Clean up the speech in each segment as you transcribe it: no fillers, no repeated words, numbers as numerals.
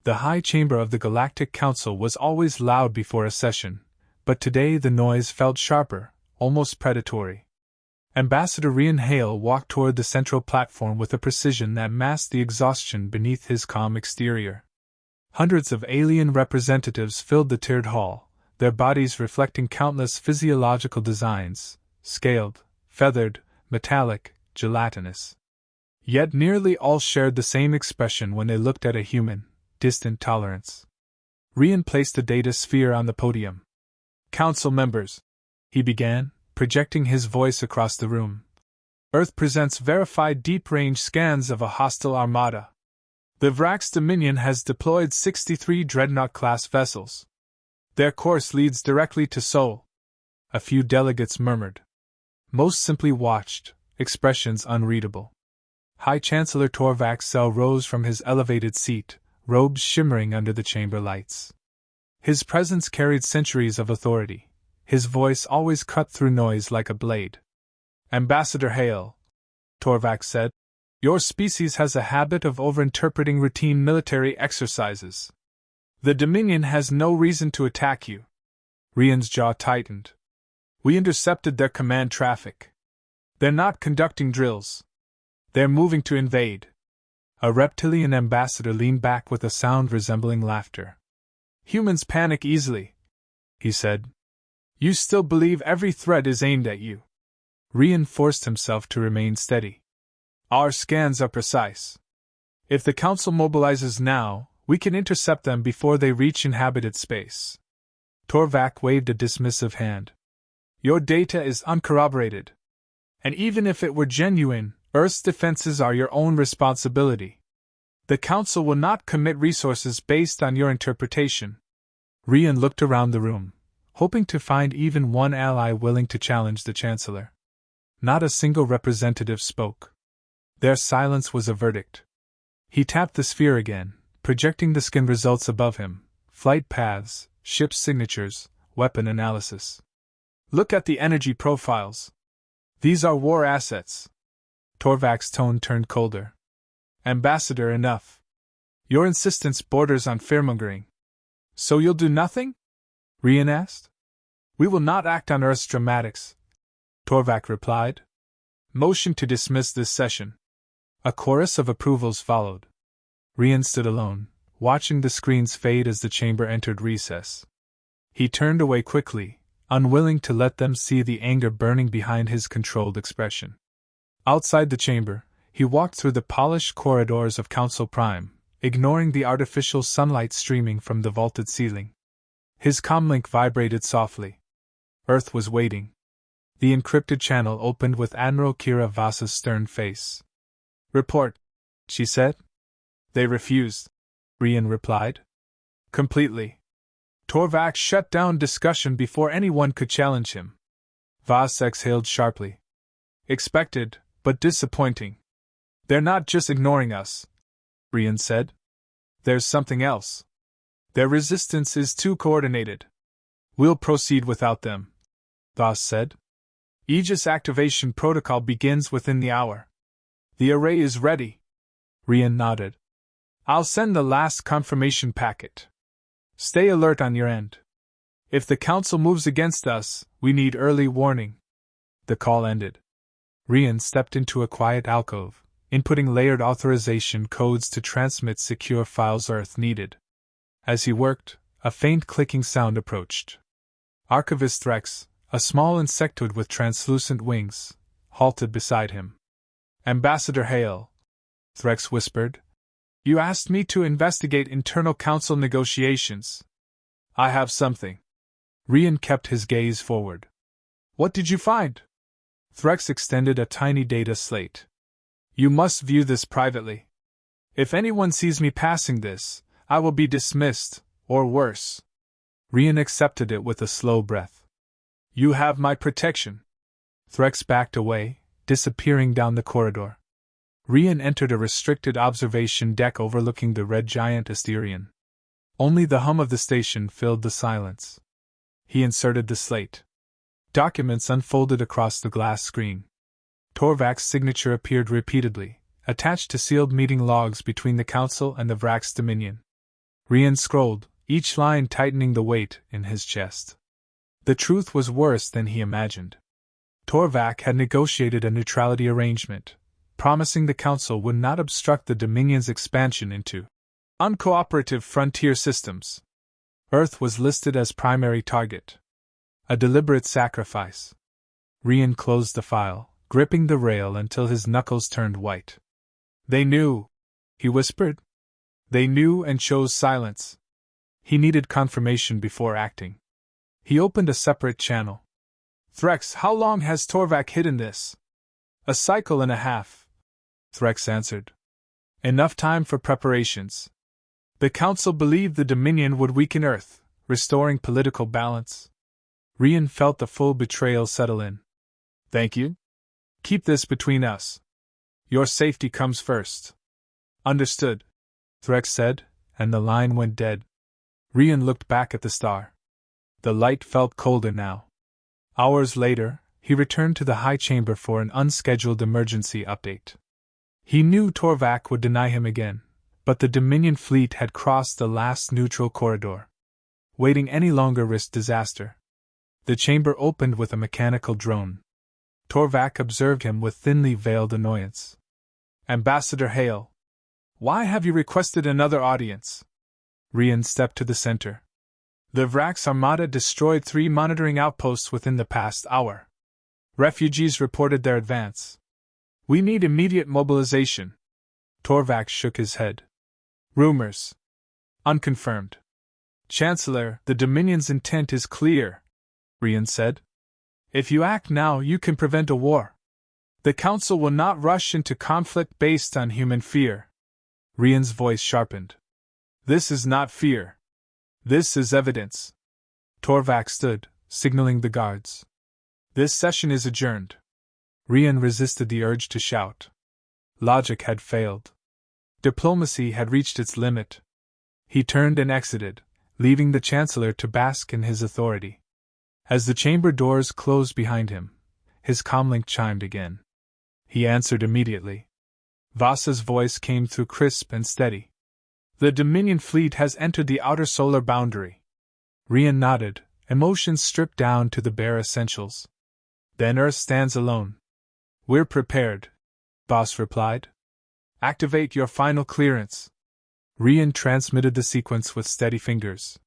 The high chamber of the Galactic Council was always loud before a session, but today the noise felt sharper, almost predatory. Ambassador Rian Hale walked toward the central platform with a precision that masked the exhaustion beneath his calm exterior. Hundreds of alien representatives filled the tiered hall, their bodies reflecting countless physiological designs, scaled, feathered, metallic, gelatinous. Yet nearly all shared the same expression when they looked at a human, distant tolerance. Rian placed a data sphere on the podium. "Council members," he began, projecting his voice across the room. "Earth presents verified deep-range scans of a hostile armada. The Vrax Dominion has deployed 63 Dreadnought-class vessels. Their course leads directly to Sol." A few delegates murmured. Most simply watched, expressions unreadable. High Chancellor Torvax Sel rose from his elevated seat, robes shimmering under the chamber lights. His presence carried centuries of authority. His voice always cut through noise like a blade. "Ambassador Hale," Torvax said, "your species has a habit of overinterpreting routine military exercises. The Dominion has no reason to attack you." Rian's jaw tightened. "We intercepted their command traffic. They're not conducting drills. They're moving to invade." A reptilian ambassador leaned back with a sound resembling laughter. "Humans panic easily," he said. "You still believe every threat is aimed at you." Rian forced himself to remain steady. "Our scans are precise. If the Council mobilizes now, we can intercept them before they reach inhabited space." Torvac waved a dismissive hand. "Your data is uncorroborated. And even if it were genuine, Earth's defenses are your own responsibility. The Council will not commit resources based on your interpretation." Rian looked around the room, hoping to find even one ally willing to challenge the Chancellor. Not a single representative spoke. Their silence was a verdict. He tapped the sphere again, projecting the scan results above him: flight paths, ship signatures, weapon analysis. "Look at the energy profiles. These are war assets." Torvac's tone turned colder. "Ambassador, enough. Your insistence borders on fearmongering." "So you'll do nothing?" Rian asked. "We will not act on Earth's dramatics," Torvac replied. "Motion to dismiss this session." A chorus of approvals followed. Rian stood alone, watching the screens fade as the chamber entered recess. He turned away quickly, unwilling to let them see the anger burning behind his controlled expression. Outside the chamber, he walked through the polished corridors of Council Prime, ignoring the artificial sunlight streaming from the vaulted ceiling. His comlink vibrated softly. Earth was waiting. The encrypted channel opened with Admiral Kira Vasa's stern face. "Report," she said. "They refused," Rian replied. "Completely." Torvac shut down discussion before anyone could challenge him. Vas exhaled sharply. "Expected, but disappointing. They're not just ignoring us," Rian said. "There's something else. Their resistance is too coordinated." "We'll proceed without them," Vas said. "Aegis activation protocol begins within the hour." "The array is ready," Rian nodded. "I'll send the last confirmation packet. Stay alert on your end. If the Council moves against us, we need early warning." The call ended. Rian stepped into a quiet alcove, inputting layered authorization codes to transmit secure files Earth needed. As he worked, a faint clicking sound approached. Archivist Threx, a small insectoid with translucent wings, halted beside him. "Ambassador Hale," Threx whispered, "you asked me to investigate internal Council negotiations. I have something." Rian kept his gaze forward. "What did you find?" Threx extended a tiny data slate. "You must view this privately. If anyone sees me passing this, I will be dismissed, or worse." Rian accepted it with a slow breath. "You have my protection." Threx backed away, disappearing down the corridor. Rian entered a restricted observation deck overlooking the red giant Asterion. Only the hum of the station filled the silence. He inserted the slate. Documents unfolded across the glass screen. Torvac's signature appeared repeatedly, attached to sealed meeting logs between the Council and the Vrax Dominion. Rian scrolled, each line tightening the weight in his chest. The truth was worse than he imagined. Torvak had negotiated a neutrality arrangement, promising the Council would not obstruct the Dominion's expansion into uncooperative frontier systems. Earth was listed as primary target. A deliberate sacrifice. Rian closed the file, gripping the rail until his knuckles turned white. They knew, he whispered. They knew and chose silence. He needed confirmation before acting. He opened a separate channel. Threx, how long has Torvak hidden this? A cycle and a half, Threx answered. Enough time for preparations. The Council believed the Dominion would weaken Earth, restoring political balance. Rian felt the full betrayal settle in. Thank you. Keep this between us. Your safety comes first. Understood, Threx said, and the line went dead. Rian looked back at the star. The light felt colder now. Hours later, he returned to the high chamber for an unscheduled emergency update. He knew Torvak would deny him again, but the Dominion fleet had crossed the last neutral corridor. Waiting any longer risked disaster. The chamber opened with a mechanical drone. Torvak observed him with thinly veiled annoyance. Ambassador Hale. Why have you requested another audience? Rian stepped to the center. The Vrax Armada destroyed 3 monitoring outposts within the past hour. Refugees reported their advance. We need immediate mobilization. Torvak shook his head. Rumors. Unconfirmed. Chancellor, the Dominion's intent is clear, Rian said. If you act now, you can prevent a war. The Council will not rush into conflict based on human fear. Rian's voice sharpened. This is not fear. This is evidence. Torvak stood, signaling the guards. This session is adjourned. Rian resisted the urge to shout. Logic had failed. Diplomacy had reached its limit. He turned and exited, leaving the Chancellor to bask in his authority. As the chamber doors closed behind him, his comlink chimed again. He answered immediately. Vasa's voice came through crisp and steady. The Dominion fleet has entered the outer solar boundary. Rian nodded, emotions stripped down to the bare essentials. Then Earth stands alone. We're prepared, Vas replied. Activate your final clearance. Rian transmitted the sequence with steady fingers.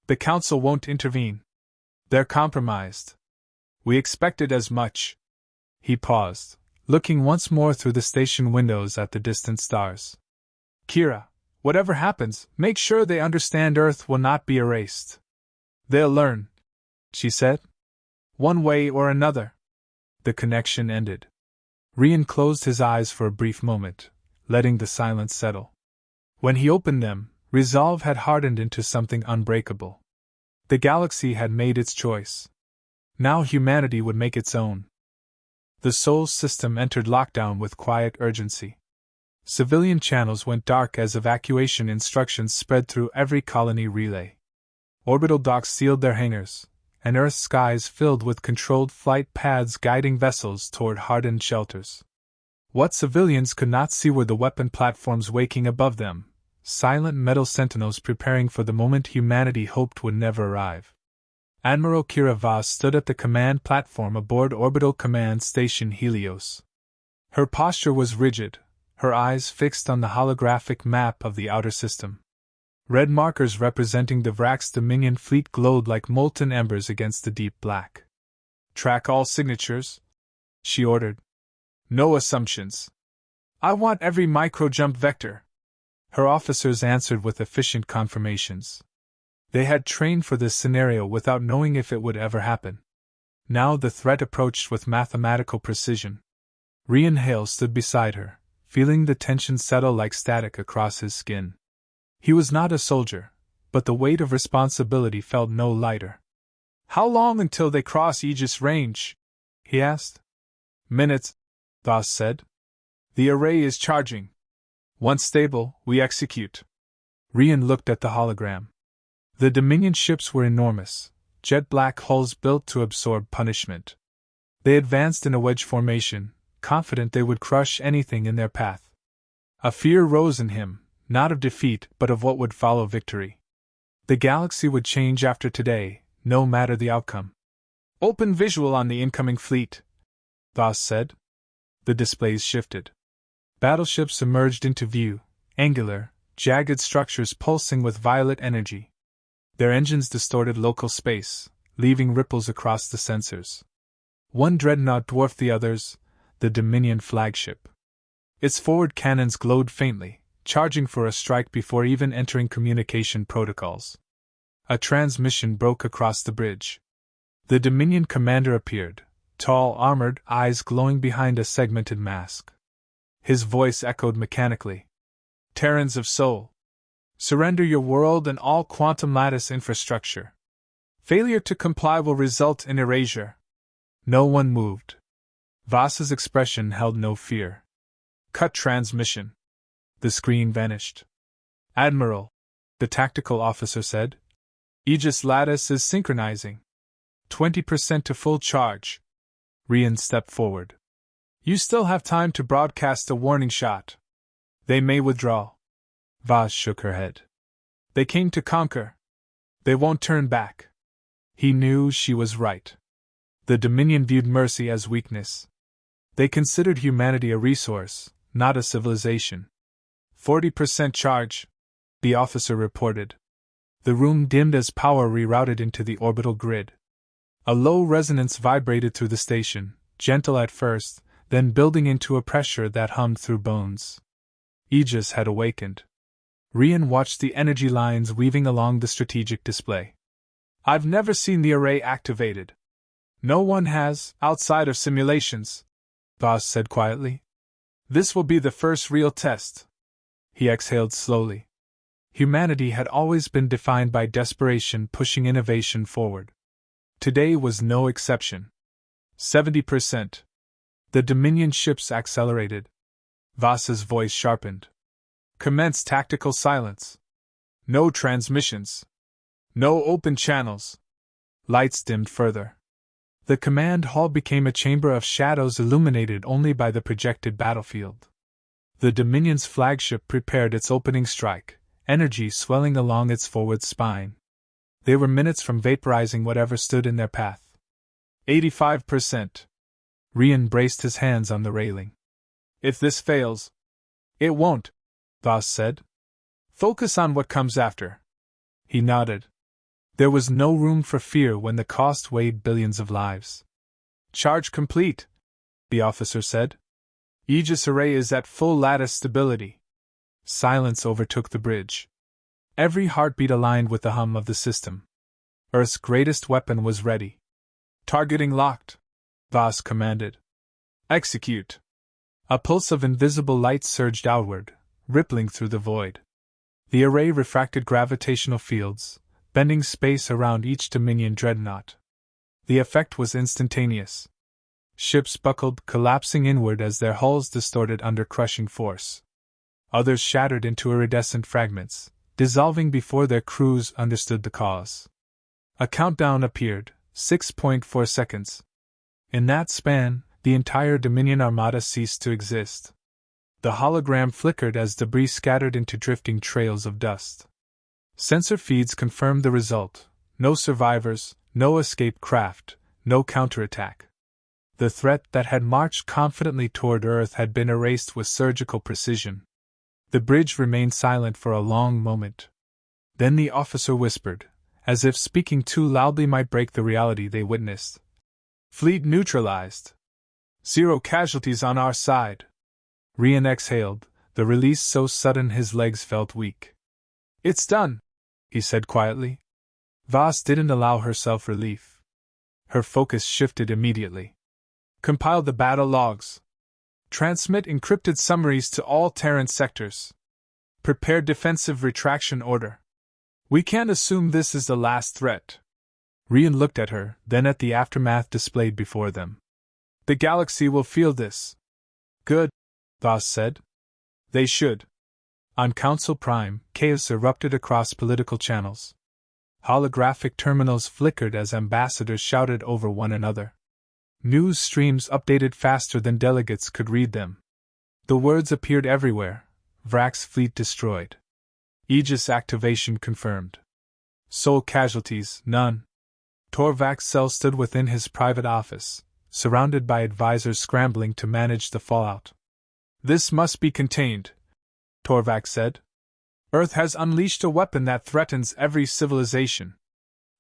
The Council won't intervene. They're compromised. We expected as much. He paused, looking once more through the station windows at the distant stars. Kira, whatever happens, make sure they understand Earth will not be erased. They'll learn, she said. One way or another. The connection ended. Rian closed his eyes for a brief moment, letting the silence settle. When he opened them, resolve had hardened into something unbreakable. The galaxy had made its choice. Now humanity would make its own. The Sol system entered lockdown with quiet urgency. Civilian channels went dark as evacuation instructions spread through every colony relay. Orbital docks sealed their hangars, and Earth's skies filled with controlled flight paths guiding vessels toward hardened shelters. What civilians could not see were the weapon platforms waking above them, silent metal sentinels preparing for the moment humanity hoped would never arrive. Admiral Kira Vas stood at the command platform aboard Orbital Command Station Helios. Her posture was rigid, her eyes fixed on the holographic map of the outer system. Red markers representing the Vrax Dominion fleet glowed like molten embers against the deep black. Track all signatures, she ordered. No assumptions. I want every micro-jump vector. Her officers answered with efficient confirmations. They had trained for this scenario without knowing if it would ever happen. Now the threat approached with mathematical precision. Rian Hale stood beside her, feeling the tension settle like static across his skin. He was not a soldier, but the weight of responsibility felt no lighter. How long until they cross Aegis range? He asked. Minutes, Vas said. The array is charging. Once stable, we execute. Rian looked at the hologram. The Dominion ships were enormous, jet-black hulls built to absorb punishment. They advanced in a wedge formation, confident they would crush anything in their path. A fear rose in him, not of defeat but of what would follow victory. The galaxy would change after today, no matter the outcome. Open visual on the incoming fleet, Voss said. The displays shifted. Battleships emerged into view, angular, jagged structures pulsing with violet energy. Their engines distorted local space, leaving ripples across the sensors. One dreadnought dwarfed the others, the Dominion flagship. Its forward cannons glowed faintly, charging for a strike before even entering communication protocols. A transmission broke across the bridge. The Dominion commander appeared, tall, armored, eyes glowing behind a segmented mask. His voice echoed mechanically. Terrans of Sol, surrender your world and all quantum lattice infrastructure. Failure to comply will result in erasure. No one moved. Voss's expression held no fear. Cut transmission. The screen vanished. Admiral, the tactical officer said. Aegis lattice is synchronizing. 20% to full charge. Rian stepped forward. You still have time to broadcast a warning shot. They may withdraw. Voss shook her head. They came to conquer. They won't turn back. He knew she was right. The Dominion viewed mercy as weakness. They considered humanity a resource, not a civilization. 40% charge, the officer reported. The room dimmed as power rerouted into the orbital grid. A low resonance vibrated through the station, gentle at first, then building into a pressure that hummed through bones. Aegis had awakened. Rian watched the energy lines weaving along the strategic display. I've never seen the array activated. No one has, outside of simulations, Voss said quietly. This will be the first real test. He exhaled slowly. Humanity had always been defined by desperation pushing innovation forward. Today was no exception. 70%. The Dominion ships accelerated. Voss's voice sharpened. Commence tactical silence. No transmissions. No open channels. Lights dimmed further. The command hall became a chamber of shadows illuminated only by the projected battlefield. The Dominion's flagship prepared its opening strike, energy swelling along its forward spine. They were minutes from vaporizing whatever stood in their path. 85%. Rian braced his hands on the railing. If this fails... It won't, Voss said. Focus on what comes after. He nodded. There was no room for fear when the cost weighed billions of lives. Charge complete, the officer said. Aegis array is at full lattice stability. Silence overtook the bridge. Every heartbeat aligned with the hum of the system. Earth's greatest weapon was ready. Targeting locked, Voss commanded. Execute. A pulse of invisible light surged outward, rippling through the void. The array refracted gravitational fields, bending space around each Dominion dreadnought. The effect was instantaneous. Ships buckled, collapsing inward as their hulls distorted under crushing force. Others shattered into iridescent fragments, dissolving before their crews understood the cause. A countdown appeared, 6.4 seconds. In that span, the entire Dominion armada ceased to exist. The hologram flickered as debris scattered into drifting trails of dust. Sensor feeds confirmed the result: no survivors, no escape craft, no counterattack. The threat that had marched confidently toward Earth had been erased with surgical precision. The bridge remained silent for a long moment. Then the officer whispered, as if speaking too loudly might break the reality they witnessed. Fleet neutralized. 0 casualties on our side. Rian exhaled, the release so sudden his legs felt weak. It's done, he said quietly. Voss didn't allow herself relief. Her focus shifted immediately. Compile the battle logs. Transmit encrypted summaries to all Terran sectors. Prepare defensive retraction order. We can't assume this is the last threat. Rian looked at her, then at the aftermath displayed before them. The galaxy will feel this. Good, Voss said. They should. On Council Prime, chaos erupted across political channels. Holographic terminals flickered as ambassadors shouted over one another. News streams updated faster than delegates could read them. The words appeared everywhere: Vrak's fleet destroyed. Aegis activation confirmed. Soul casualties, none. Torvak's cell stood within his private office, surrounded by advisors scrambling to manage the fallout. This must be contained, Torvak said. Earth has unleashed a weapon that threatens every civilization.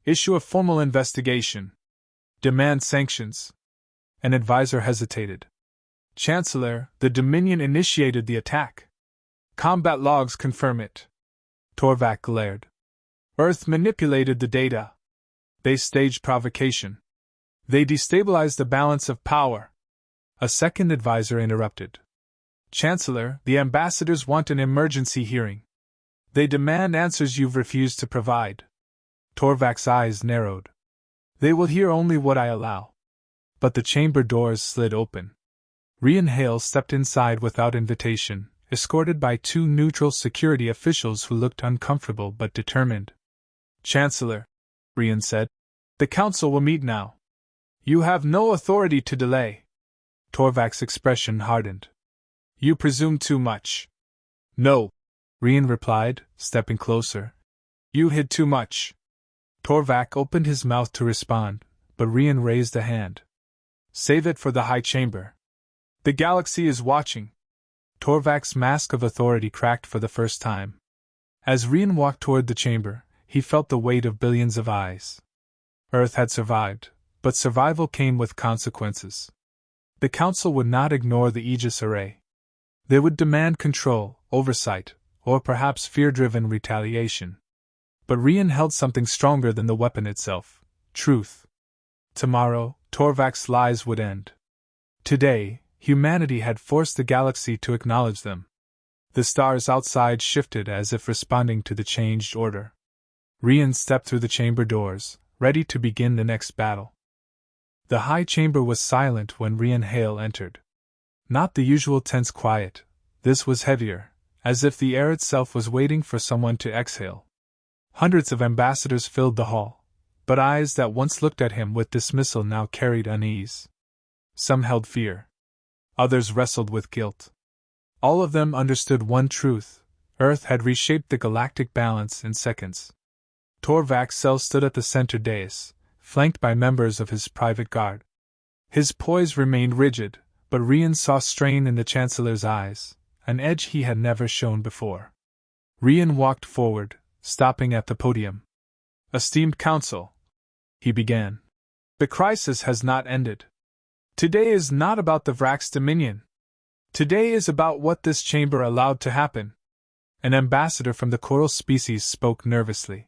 Issue a formal investigation. Demand sanctions. An advisor hesitated. Chancellor, the Dominion initiated the attack. Combat logs confirm it. Torvak glared. Earth manipulated the data. They staged provocation. They destabilized the balance of power. A second advisor interrupted. Chancellor, the ambassadors want an emergency hearing. They demand answers you've refused to provide. Torvak's eyes narrowed. They will hear only what I allow. But the chamber doors slid open. Rian Hale stepped inside without invitation, escorted by two neutral security officials who looked uncomfortable but determined. Chancellor, Rian said, the Council will meet now. You have no authority to delay. Torvak's expression hardened. You presume too much. No, Rian replied, stepping closer. You hid too much. Torvak opened his mouth to respond, but Rian raised a hand. Save it for the High Chamber. The galaxy is watching. Torvak's mask of authority cracked for the first time. As Rian walked toward the chamber, he felt the weight of billions of eyes. Earth had survived, but survival came with consequences. The Council would not ignore the Aegis array. They would demand control, oversight, or perhaps fear-driven retaliation. But Rian held something stronger than the weapon itself: truth. Tomorrow, Torvak's lies would end. Today, humanity had forced the galaxy to acknowledge them. The stars outside shifted as if responding to the changed order. Rian stepped through the chamber doors, ready to begin the next battle. The High Chamber was silent when Rian Hale entered. Not the usual tense quiet, this was heavier, as if the air itself was waiting for someone to exhale. Hundreds of ambassadors filled the hall, but eyes that once looked at him with dismissal now carried unease. Some held fear. Others wrestled with guilt. All of them understood one truth: Earth had reshaped the galactic balance in seconds. Torvak's cell stood at the center dais, flanked by members of his private guard. His poise remained rigid, but Rian saw strain in the Chancellor's eyes, an edge he had never shown before. Rian walked forward, stopping at the podium. Esteemed Council, he began. The crisis has not ended. Today is not about the Vrax Dominion. Today is about what this chamber allowed to happen. An ambassador from the coral species spoke nervously.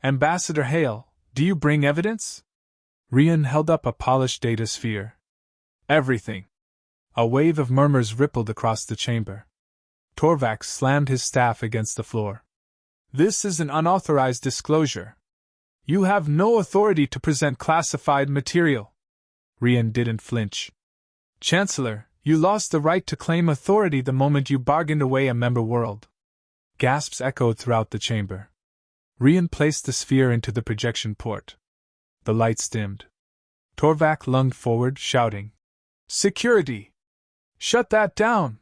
Ambassador Hale, do you bring evidence? Rian held up a polished data sphere. Everything. A wave of murmurs rippled across the chamber. Torvak slammed his staff against the floor. This is an unauthorized disclosure. You have no authority to present classified material. Rian didn't flinch. Chancellor, you lost the right to claim authority the moment you bargained away a member world. Gasps echoed throughout the chamber. Rian placed the sphere into the projection port. The lights dimmed. Torvak lunged forward, shouting, Security! Shut that down!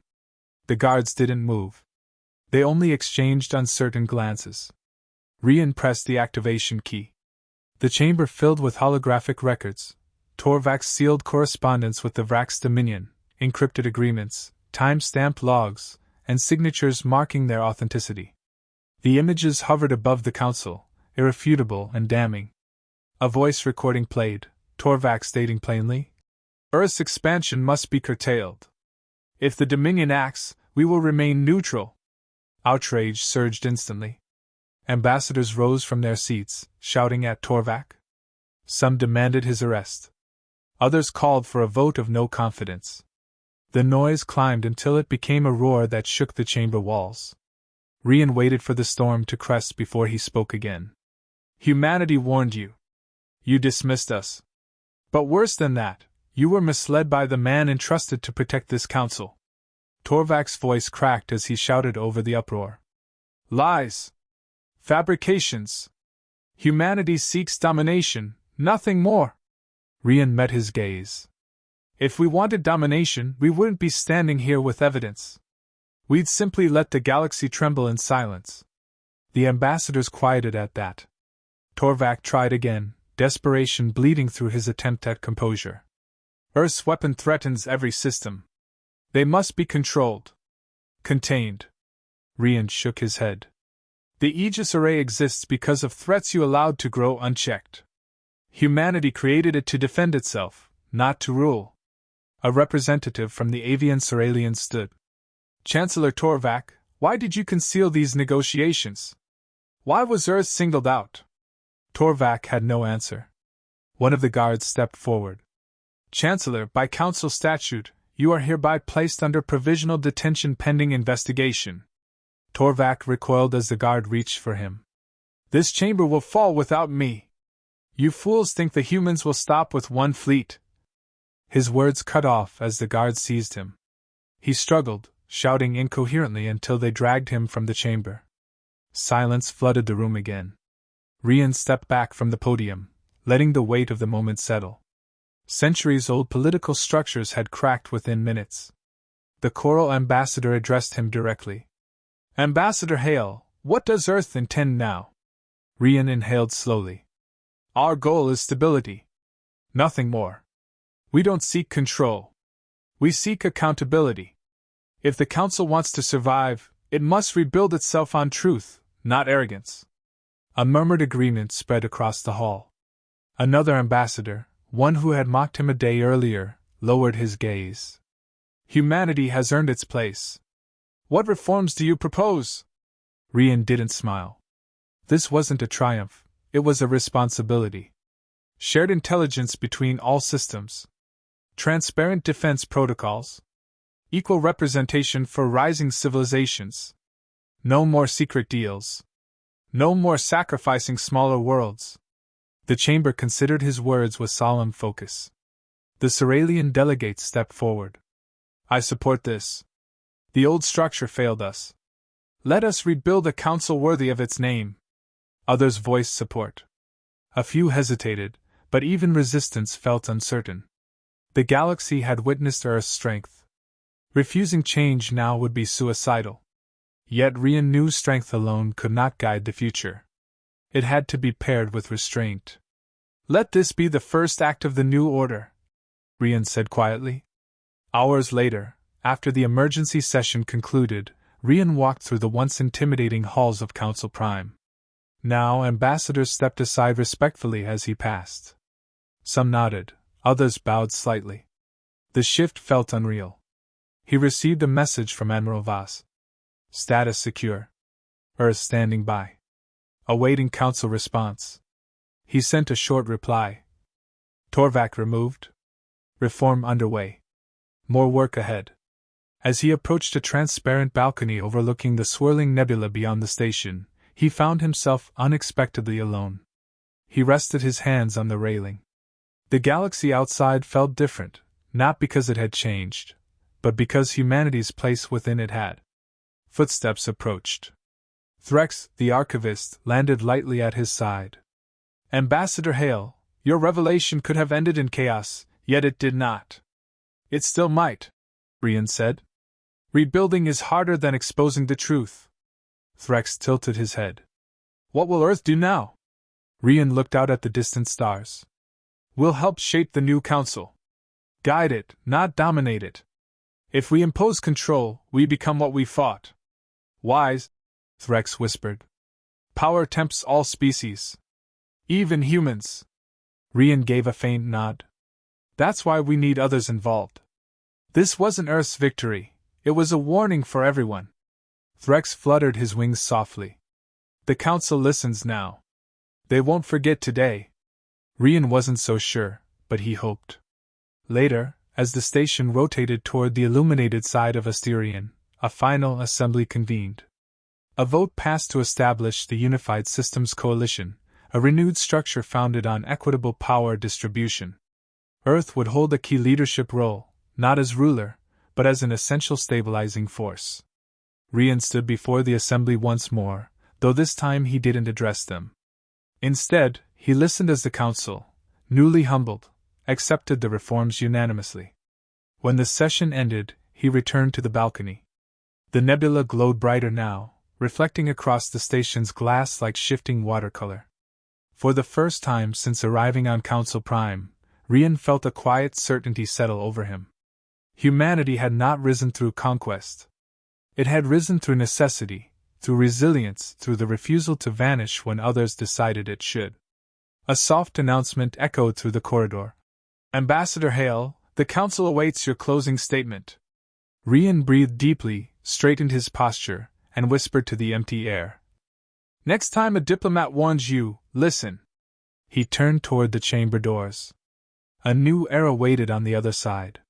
The guards didn't move. They only exchanged uncertain glances. Rian pressed the activation key. The chamber filled with holographic records, Torvak's sealed correspondence with the Vrax Dominion, encrypted agreements, time-stamped logs, and signatures marking their authenticity. The images hovered above the Council, irrefutable and damning. A voice recording played, Torvak stating plainly, Earth's expansion must be curtailed. If the Dominion acts, we will remain neutral. Outrage surged instantly. Ambassadors rose from their seats, shouting at Torvak. Some demanded his arrest. Others called for a vote of no confidence. The noise climbed until it became a roar that shook the chamber walls. Rian waited for the storm to crest before he spoke again. Humanity warned you. You dismissed us. But worse than that, you were misled by the man entrusted to protect this council. Torvak's voice cracked as he shouted over the uproar. Lies! Fabrications! Humanity seeks domination, nothing more! Rian met his gaze. If we wanted domination, we wouldn't be standing here with evidence. We'd simply let the galaxy tremble in silence. The ambassadors quieted at that. Torvak tried again, desperation bleeding through his attempt at composure. Earth's weapon threatens every system. They must be controlled. Contained. Rian shook his head. The Aegis array exists because of threats you allowed to grow unchecked. Humanity created it to defend itself, not to rule. A representative from the Avian Ceralian stood. Chancellor Torvak, why did you conceal these negotiations? Why was Earth singled out? Torvak had no answer. One of the guards stepped forward. Chancellor, by Council statute, you are hereby placed under provisional detention pending investigation. Torvak recoiled as the guard reached for him. This chamber will fall without me. You fools think the humans will stop with one fleet. His words cut off as the guards seized him. He struggled, shouting incoherently until they dragged him from the chamber. Silence flooded the room again. Rian stepped back from the podium, letting the weight of the moment settle. Centuries-old political structures had cracked within minutes. The Coral ambassador addressed him directly. Ambassador Hale, what does Earth intend now? Rian inhaled slowly. Our goal is stability. Nothing more. We don't seek control. We seek accountability. If the Council wants to survive, it must rebuild itself on truth, not arrogance. A murmured agreement spread across the hall. Another ambassador, one who had mocked him a day earlier, lowered his gaze. Humanity has earned its place. What reforms do you propose? Rian didn't smile. This wasn't a triumph, it was a responsibility. Shared intelligence between all systems. Transparent defense protocols. Equal representation for rising civilizations. No more secret deals. No more sacrificing smaller worlds. The chamber considered his words with solemn focus. The Ceralian delegate stepped forward. I support this. The old structure failed us. Let us rebuild a council worthy of its name. Others voiced support. A few hesitated, but even resistance felt uncertain. The galaxy had witnessed Earth's strength. Refusing change now would be suicidal. Yet Rian knew strength alone could not guide the future. It had to be paired with restraint. Let this be the first act of the new order, Rian said quietly. Hours later, after the emergency session concluded, Rian walked through the once intimidating halls of Council Prime. Now ambassadors stepped aside respectfully as he passed. Some nodded, others bowed slightly. The shift felt unreal. He received a message from Admiral Voss. Status secure. Earth standing by. Awaiting Council response. He sent a short reply. Torvak removed. Reform underway. More work ahead. As he approached a transparent balcony overlooking the swirling nebula beyond the station, he found himself unexpectedly alone. He rested his hands on the railing. The galaxy outside felt different, not because it had changed, but because humanity's place within it had. Footsteps approached. Threx, the archivist, landed lightly at his side. Ambassador Hale, your revelation could have ended in chaos, yet it did not. It still might, Rian said. Rebuilding is harder than exposing the truth. Threx tilted his head. What will Earth do now? Rian looked out at the distant stars. We'll help shape the new council. Guide it, not dominate it. If we impose control, we become what we fought. Wise, Threx whispered. Power tempts all species. Even humans. Rian gave a faint nod. That's why we need others involved. This wasn't Earth's victory. It was a warning for everyone. Threx fluttered his wings softly. The Council listens now. They won't forget today. Rian wasn't so sure, but he hoped. Later, as the station rotated toward the illuminated side of Asterion, a final assembly convened. A vote passed to establish the Unified Systems Coalition, a renewed structure founded on equitable power distribution. Earth would hold a key leadership role, not as ruler, but as an essential stabilizing force. Rian stood before the assembly once more, though this time he didn't address them. Instead, he listened as the council, newly humbled, accepted the reforms unanimously. When the session ended, he returned to the balcony. The nebula glowed brighter now, reflecting across the station's glass like shifting watercolor. For the first time since arriving on Council Prime, Rian felt a quiet certainty settle over him. Humanity had not risen through conquest. It had risen through necessity, through resilience, through the refusal to vanish when others decided it should. A soft announcement echoed through the corridor. "Ambassador Hale, the Council awaits your closing statement." Rian breathed deeply, straightened his posture, and whispered to the empty air. "Next time a diplomat warns you, listen." He turned toward the chamber doors. A new era waited on the other side.